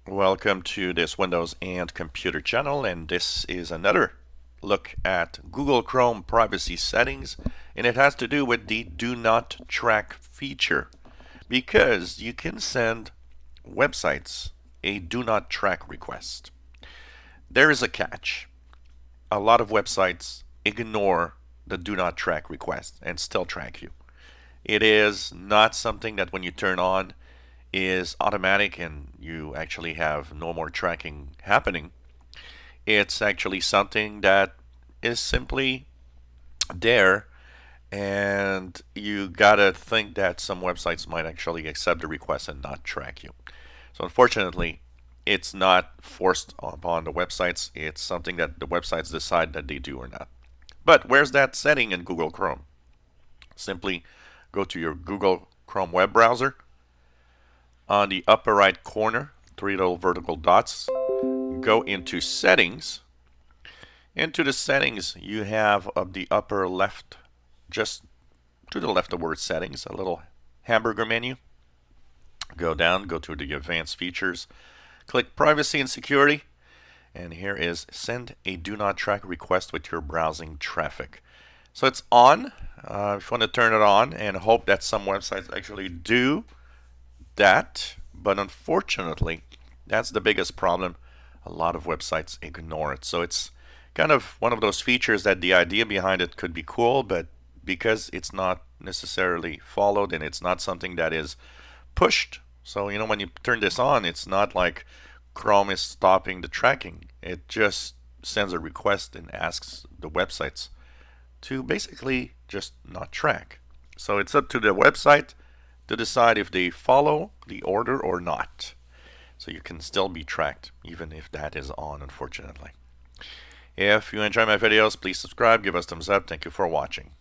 Welcome to this Windows and Computer channel, and this is another look at Google Chrome privacy settings, and it has to do with the Do Not Track feature, because you can send websites a Do Not Track request. There is a catch. A lot of websites ignore the Do Not Track request and still track you. It is not something that when you turn on is automatic and you actually have no more tracking happening. It's actually something that is simply there, and you gotta think that some websites might actually accept the request and not track you. So unfortunately, it's not forced upon the websites. It's something that the websites decide that they do or not. But where's that setting in Google Chrome? Simply go to your Google Chrome web browser. On the upper right corner, three little vertical dots, go into settings. Into the settings, you have up the upper left, just to the left of word settings, a little hamburger menu. Go down, go to the advanced features, click privacy and security, and here is send a do not track request with your browsing traffic. So it's on. If you want to turn it on and hope that some websites actually do that, but unfortunately, that's the biggest problem. A lot of websites ignore it. So it's kind of one of those features that the idea behind it could be cool, but because it's not necessarily followed and it's not something that is pushed. So, when you turn this on, it's not like Chrome is stopping the tracking. It just sends a request and asks the websites to basically just not track. So it's up to the website to decide if they follow the order or not. So you can still be tracked even if that is on, unfortunately. If you enjoy my videos, please subscribe, give us a thumbs up. Thank you for watching.